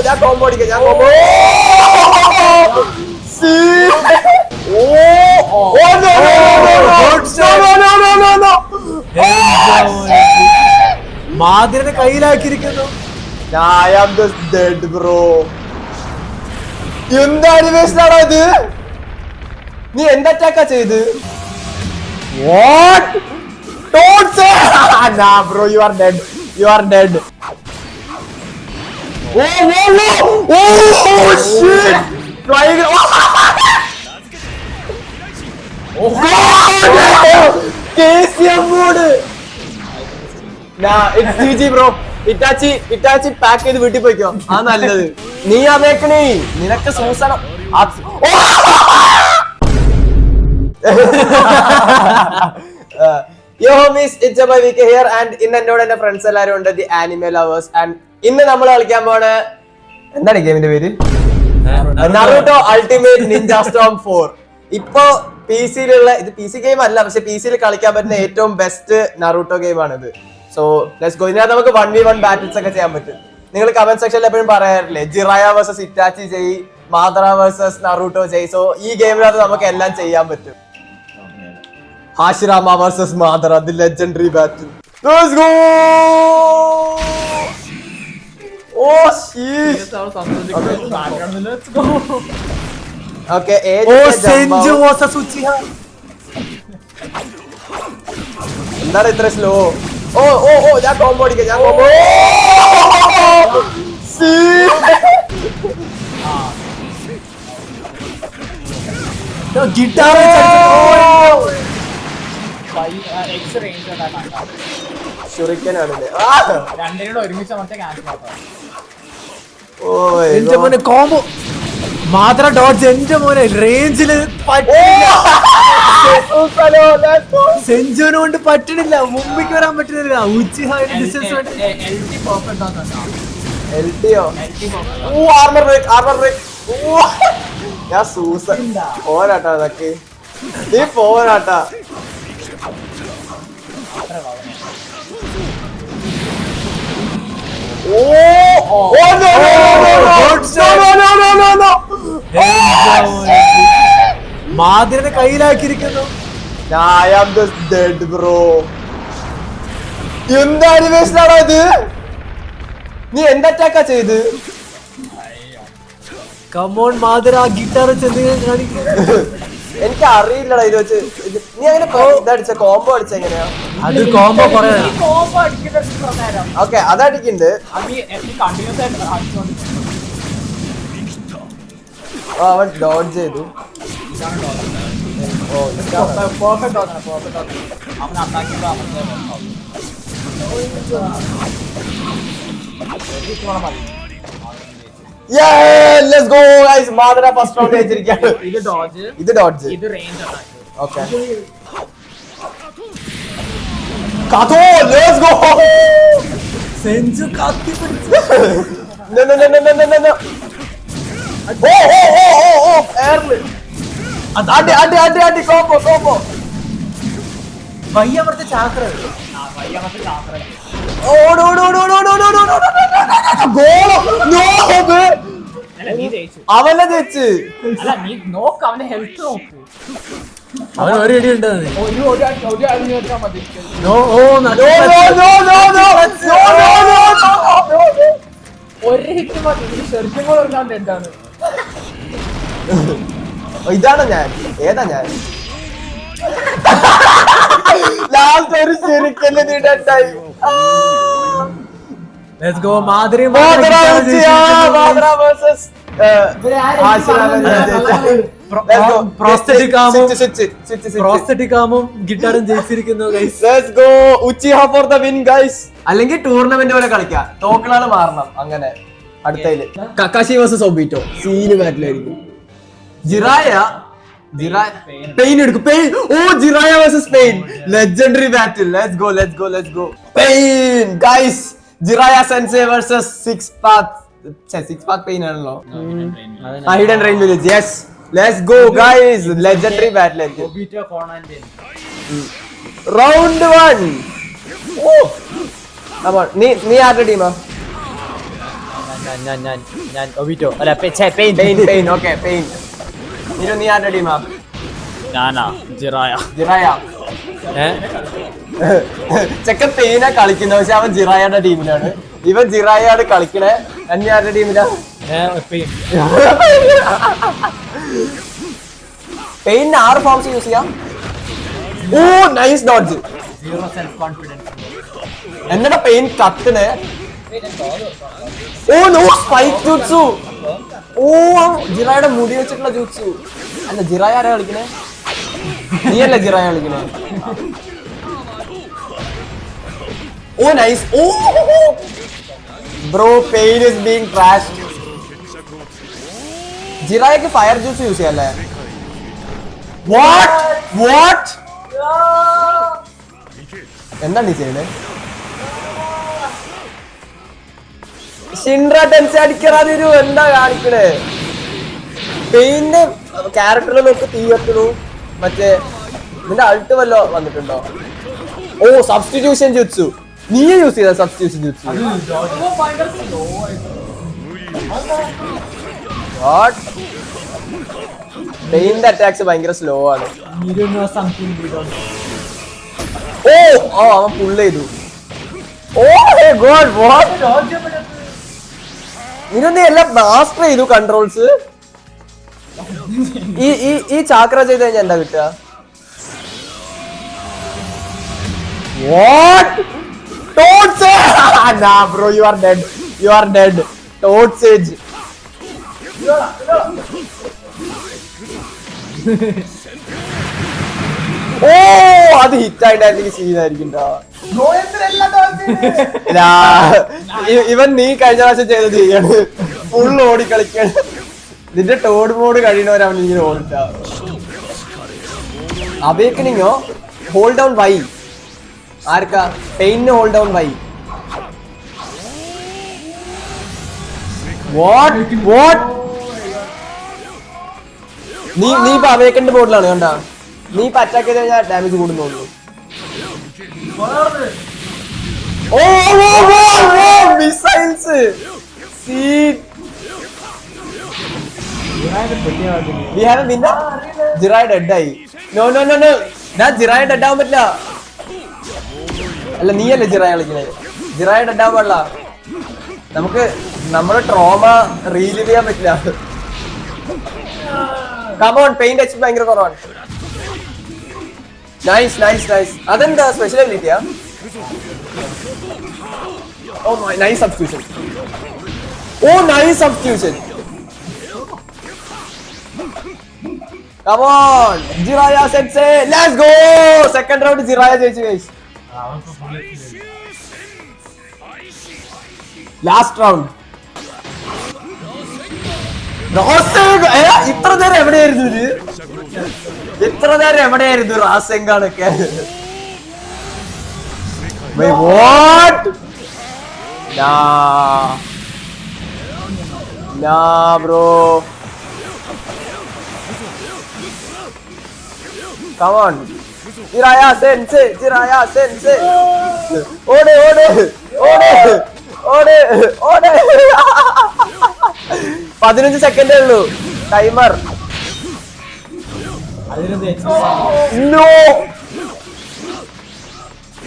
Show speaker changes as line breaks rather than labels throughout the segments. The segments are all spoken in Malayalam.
ഞാൻ കോംബോ അടിക്കാം, ഞാൻ കോംബോ.
മാതിരനെ കയ്യിലാക്കിയിരിക്കുന്നു.
എന്ത് അനിമേഷനാണോ ഇത്? നീ എന്ത് അറ്റാക്കാ ചെയ്ത്? What? Don't say! Nah, bro, you are dead. You are dead. Oh, shit! Flying. Oh, God! KCM mode. Nah, it's GG, bro. Itachi pack ചെയ്ത് വീട്ടിൽ പോയിക്കോ. ആ നല്ലത്. നീ അതേക്കണേ. നിനക്ക് സൂസനം. Yo homies, it's your boy VK here and ഇന്ന് എന്നോട് എന്റെ ഫ്രണ്ട്സ് എല്ലാരും ഉണ്ട്, ദി ആനിമേ ലവേഴ്സ്. ആൻഡ് ഇന്ന് നമ്മൾ കളിക്കാൻ പോണ എന്താണ് ഗെയിമിന്റെ പേര്? Naruto ultimate Ninja Storm 4. ഇപ്പൊ PC-യിലുള്ള ഇത് PC ഗെയിം അല്ല, പക്ഷെ PC-യിൽ കളിക്കാൻ പറ്റുന്ന ഏറ്റവും ബെസ്റ്റ് നറൂട്ടോ ഗെയിം ആണിത്. So let's go. ഇതിനകത്ത് നമുക്ക് 1v1 ബാറ്റിൽസ് ഒക്കെ ചെയ്യാൻ പറ്റും. നിങ്ങൾ കമന്റ് സെക്ഷനിൽ എപ്പോഴും പറയാറില്ലേ ജിറായ വേഴ്സസ് ഇറ്റാച്ചി ജയ്, മാദറ വേഴ്സസ് നറൂട്ടോ ജയ്. സോ ഈ ഗെയിമിനകത്ത് നമുക്ക് എല്ലാം ചെയ്യാൻ പറ്റും. Hashirama versus Madara, the legendary battle. Let's go. Oh shit. Let's go. Okay,
Senju versus Uchiha.
എന്താണ് ഇത്ര സ്ലോ? ഞാൻ കോംബോ അടിക്കാം, ഞാൻ കോംബോ.
Guitar combo. മാത്ര ഡോഡ്ജ് എന്റെ മോനെ റേഞ്ചില് സെഞ്ചുവിനെ കൊണ്ട് പറ്റണില്ല, മുമ്പിക്ക് വരാൻ പറ്റുന്നില്ല. ഉച്ചിഹ ഡിസ്റ്റൻസ്
ഞാൻ സൂസൻ പോരാട്ടാ, അതൊക്കെ നീ പോരാട്ടാ.
മാതിരനെ കയ്യിലാക്കിയിരിക്കുന്നു.
എന്ത് അനിമേഷനാണോ ഇത്? നീ എന്ത് അറ്റാക്കാ ചെയ്ത്?
കമോൺ മാതിര, ആ ഗിറ്റാർ വെച്ച് എന്തെങ്കിലും കാണിക്കും.
എനിക്ക് അറിയില്ലടാ ഇത് വെച്ച്. നീ അങ്ങനെ ഇതടിച്ച കോംബോ അടിച്ച എങ്ങനെയാ?
അത് കോംബോ പറയാ.
ഓക്കെ, അതടിക്കുന്നുണ്ട്. അവൻ ഡോഡ്ജ് ചെയ്തു. Yeah, let's go guys. Madara first round ജയിച്ചിരിക്കുകയാണ്. ഇത് ഡോഡ്ജ്, ഇത് റേഞ്ച് അറ്റാക്ക്. ഓക്കേ, കാതോ, ലെറ്റ്സ് ഗോ.
സെഞ്ചു കത്തി പിടിച്ചു.
നോ. എയർല് അടി കോംബോ.
വയ്യമർത്ത ചാക്ര.
അവനെ ജയിച്ച്.
അവൻ ഒരു അടി ഉണ്ട്.
ഇതാണ് ഞാൻ. ഏതാ ഞാൻ? ലാസ്റ്റ് ഒരു ശരിക്കല്ലേ നീട്ടായി.
Let's go. മാതിരി പ്രോസ്തെറ്റിക്കാമും ഗിറ്റാറും ജയിച്ചിരിക്കുന്നു.
അല്ലെങ്കിൽ ടൂർണമെന്റ് പോലെ കളിക്കാം, തോക്കണാണ് മാറണം. അങ്ങനെ അടുത്തതില് കക്കാശി വേഴ്സസ് ഒബീറ്റോ സീന് ബാറ്റിലായിരിക്കും. പെയിൻ എടുക്കും. Jiraiya versus Pain, legendary battle. Let's go. Pain guys, Jiraiya sensei versus six path Pain ആണല്ലോ. Hidden rain village. Yes, let's go guys. Legendary battle round 1. നീ ആരുടെ ടീമാ?
ഞാൻ ഒബിറ്റോ അല്ല പെയിൻ
പെയിൻ ഓക്കെ പെയിൻ. നീ ആരുടെ ടീമാ?
ഞാനാ ജിറായ.
ജിറായ. ചെക്കൻ പെയിനാ കളിക്കുന്നത്, പക്ഷെ അവൻ ജിറായയുടെ ടീമിലാണ്. ഇവൻ ജിറായാണ് കളിക്കണേ. അന്യ ആരുടെ ടീമിലാ? പെയിന് 6 ഫോംസ് യൂസ് ചെയ്യാം. Oh nice dodge. എന്നിട്ട് പെയിൻ കത്തിനെ. Oh no spike jutsu. Oh ജിറായുടെ മുടി വെച്ചിട്ടുള്ള ജൂട്സു. അല്ല ജിറായ ആരാ കളിക്കണേ? നീയല്ലേ ജിറായ കളിക്കണേ? Oh nice. Oh bro Pain is being trashed. ജിറായക്ക് ഫയർ ജ്യൂസ് യൂസ് ചെയ്യാല്ലേ? വാട്ട് എന്താണ് നീ ചെയ്യുന്നത്? ഷിൻഡ്ര ടെൻസ് അടിക്കാതിരു. എന്താ കാണിക്കണേ? പെയിന്റ് ക്യാരക്ടറിലൊക്കെ തീ വെക്കണു. മറ്റേ നിന്റെ അൾട്ട് വല്ലോ വന്നിട്ടുണ്ടോ? ഓ സബ്സ്റ്റിറ്റ്യൂഷൻ ജുത്സു. നീ യൂസ് ചെയ്ത സബ്സ്റ്റിറ്റ്യൂഷൻ ജുത്സു? പെയിന്റ് അറ്റാക്സ് ഭയങ്കര സ്ലോ ആണ്. ഓ ഓ അവൻ പുൾ ചെയ്തു. ഓ ഗോഡ് വാട്ട്. നീ എല്ലാം മാസ്റ്റർ ചെയ്തു കൺട്രോൾസ്. ഈ ചാക്ര ചെയ്ത് കഴിഞ്ഞാൽ എന്താ കിട്ടുക? What? Toad Sage! Nah, bro, you are dead. You are dead. Toad Sage. Oh, അത് ഹിറ്റ് ആയിട്ടായിരുന്നെങ്കിൽ സീനായിരിക്കും. ഇവൻ നീ കഴിഞ്ഞ പ്രാവശ്യം ചെയ്തത് ചെയ്യാണ്. ഫുൾ ഓടി കളിക്കാണ്. നിന്റെ ടോഡ് മോഡ് കഴിയണവരവൻ ഇങ്ങനെ ഓടിട്ട. അവേക്കനിങ്ങോ? Hold down Y. ആർക്കാ? പെയിന് ഹോൾഡ് ഡൗൺ വൈ. നീ ഇപ്പൊ അവേക്കന്റെ ബോർഡിലാണ് കണ്ടാ? നീ ഇപ്പൊ അറ്റാക്ക് ചെയ്ത് കഴിഞ്ഞാൽ ഡാമേജ് കൂടുന്നുള്ളൂ. Oh missiles. We have a winner. Jiraiya dead ആയി. No no no no. ഞാൻ ജിറായ ഡെഡ് ആവാൻ പറ്റില്ല. അല്ല നീയല്ലേ ജിറായ കളിക്കണേ? ജിറായ ഡെഡ് ആവാൻ പാടില്ല. നമുക്ക് നമ്മുടെ ട്രോമ റീലീവ് ചെയ്യാൻ പറ്റില്ല. കമോൺ പെയിന്റ് എച്ച് ഭയങ്കര കുറവാണ്. Nice nice nice. അതെന്താ സ്പെഷ്യൽ എബിലിറ്റിയാ? Oh nice substitution. Oh nice substitution. Come on, Jiraiya Sensei, let's go! Second round Jiraiya ജയിച്ചു guys. Last round. ഇത്ര നേരം എവിടെയായിരുന്നു ഇത്? ഇത്ര നേരം എവിടെയായിരുന്നു റാസെങ്കാണൊക്കെ? What? Nah bro. Come on. Jiraiya Sensei, Jiraiya Sensei. Ode, ode, ode, ode, ode. 15 സെക്കൻഡേ ഉള്ളൂ ടൈമർ. No.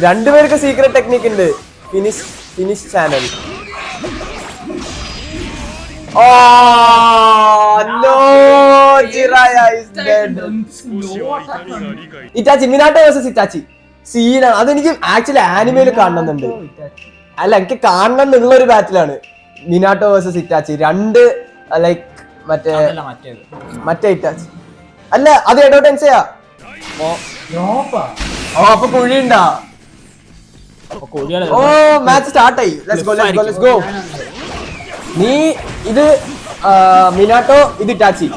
രണ്ടുപേർക്ക് സീക്രട്ട് ടെക്നിക് ഉണ്ട്. Finish channel. Oh no, Jiraiya is dead. Itachi Minato versus Itachi സീനാണ്. അതെനിക്ക് ആക്ച്വലി ആനിമയില് കാണണമെന്നുണ്ട്. അല്ല എനിക്ക് കാണണം എന്നുള്ള ഒരു ബാറ്റിലാണ് മിനാട്ടോ വേഴ്സസ് ഇറ്റാച്ചി. രണ്ട് ലൈക്ക് മറ്റേ ഇറ്റാച്ചി അല്ല അത് എഡോ ടെൻസയാ. ഓ അപ്പൊ കുഴിയുണ്ടാ? ഓ മാച്ച് സ്റ്റാർട്ടായി. Let's go. നീ ഇത് മിനാട്ടോ, ഇത് ഇറ്റാച്ചി.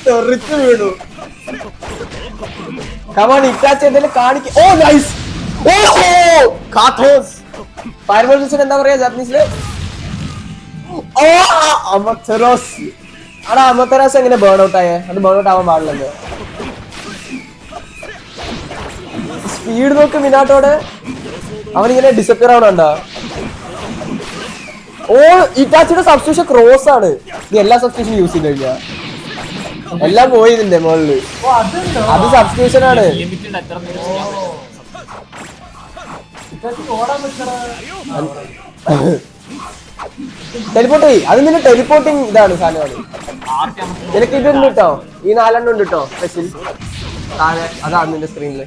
തെറിച്ചു വീണു. കമാൺ ഇറ്റാച്ചി എന്തെങ്കിലും കാണിക്ക. ഓ നൈസ്. കാത്തോസ്. ഫയർബോൾ സിസ്റ്റം എന്താ പറയാ ജാപ്പനീസില്? ഓ അമതെറാസ്. അടാ അമതെറാസ് എങ്ങനെ ബേൺ ഔട്ട് ആയേ? അത് ബേൺ ഔട്ട് ആവാൻ പാടില്ലല്ലോ. സ്പീഡ് നോക്ക് മിനാട്ടോടെ. അവനിങ്ങനെ ഡിസപ്പിയർ ആവണണ്ട. ഓ ഇറ്റാച്ചിയുടെ സബ്സ്റ്റിറ്റ്യൂഷൻ ക്രോസ് ആണ്. നീ എല്ലാ സബ്സ്റ്റിറ്റ്യൂഷൻ യൂസ് ചെയ്ത് കഴിഞ്ഞാ എല്ലാം പോയി ഇതിന്റെ മുകളില്. അത് സബ്സ്റ്റിറ്റ്യൂഷൻ ആണ്. ടെലിപ്പോർട്ട് ചെയ്യ്. അത് നിന്റെ ടെലിപ്പോർട്ടിങ് ഇതാണ് സാധനമാണ്. നിനക്ക് ഇതുണ്ട് കേട്ടോ, ഈ 4 ഉണ്ട് കേട്ടോ സ്പെഷ്യൽ താഴെ. അതാണ് നിന്റെ സ്ക്രീനില്.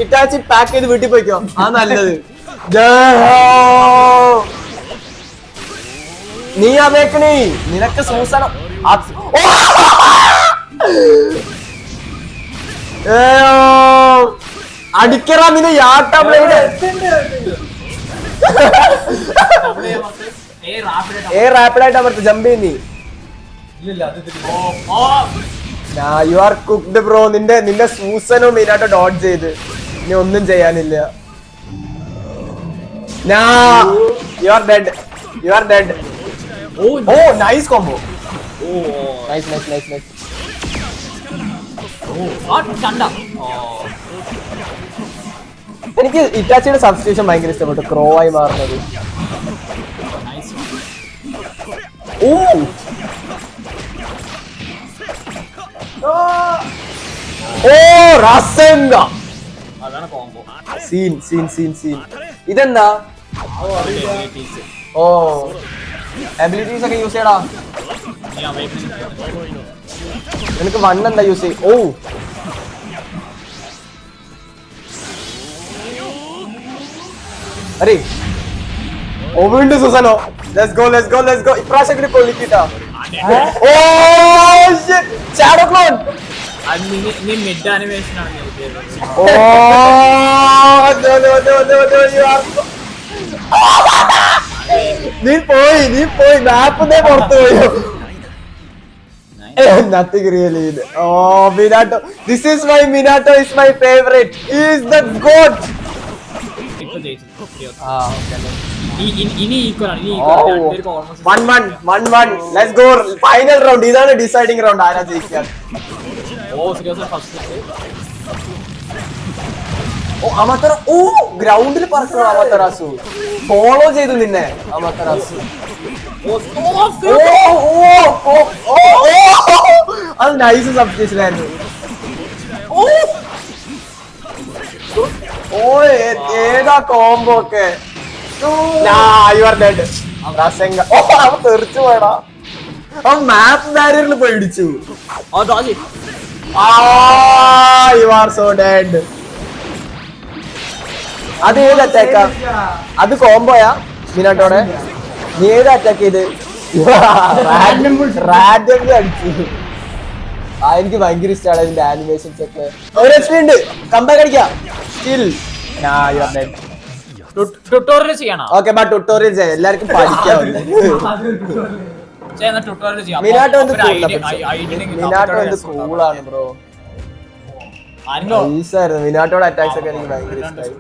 ഇറ്റാച്ചി പാക്ക് ചെയ്ത് വീട്ടിൽ പോയിക്കോ. ആ നല്ലത്. നീ അതേക്കണേ, നിനക്ക് സൂസണം. അടിക്കറ നിന്നെ യാട്ടാ ബ്ലേഡ്. റാപ്പിഡായിട്ട് അമർത്ത്, ജമ്പ് ചെയ്യുന്നീ. You are cooked bro. നിന്റെ സൂസനും മെയിനായിട്ട് ഡോട്ട് ചെയ്ത് ഇനി ഒന്നും ചെയ്യാനില്ല. You are dead. You are dead. Oh nice combo. Nice nice nice nice. എനിക്ക് ഇറ്റാച്ചിയുടെ സബ്സ്റ്റിറ്റ്യൂഷൻ ഭയങ്കര ഇഷ്ടപ്പെട്ടു, ക്രോ ആയി മാറുന്നത്. Oh oh Rasengan. Scene scene scene scene. ഇതെന്താ? ഓ എബിലിറ്റീസ് ഒക്കെ യൂസ് ചെയ്യടാ. നിനക്ക് 1 എന്താ യൂസ് ചെയ്യും? ഓ അരെ ഓ വീണ്ടും Susanoo. Let's go let's go let's go. ഇപ്രാവശ്യം കൂടി പൊളിക്കിട്ടാ. ഓ ഷാഡോ ക്ലോൺ. ഓ നീ പോയി മാപ്പ് പുറത്തു പോയോ? Nothing really. Oh, Minato. This is why Minato is my favorite. He is the GOAT. One. Let's go. Final round. ഇതാണ് ഡിസൈഡിംഗ് റൗണ്ട്. ആരാ ജയിക്കുക? ഓ അമത്തറ. ഓ ഗ്രൗണ്ടിൽ പറക്കണോ അമത്തറാസു. ഫോളോ ചെയ്തു നിന്നെ അമത്തറാസു. അത് നൈസ് സബ്സ്റ്റിറ്റ്യൂഷൻ ആയിരുന്നു. ഓ ഏതാ കോംബോ ഒക്കെ. U are dead. ഓ അവൻ തെറിച്ചു പോയടാ. അവൻ മാപ്പ് ബാരിയറിൽ പോയി ഇടിച്ചു. You are so dead. അത് ഏത് അറ്റാക്കാ? അത് കോംബോയാ മിനാട്ടോടെ? നീ ഏത് അറ്റാക്ക് ചെയ്ത്? റാൻഡംലി അടിച്ചു. എനിക്ക് ഭയങ്കര ഇഷ്ടമാണ് ഇതിന്റെ ആനിമേഷൻസ് ഒക്കെ. ഒരു HP ഉണ്ട്, കമ്പാക്ക് അടിക്കാം. Still you are dead.
Tutorial ചെയ്യണം.
ഓക്കേ ബട്ട് ട്യൂട്ടോറിയൽ ചെയ്യാം, എല്ലാവർക്കും പഠിക്കാം. മിനാട്ടോ എന്ത് കൂളാണ് ബ്രോ. മിനാട്ടോടെ അറ്റാക്സ് ഒക്കെ എനിക്ക് ഭയങ്കര ഇഷ്ടമായി.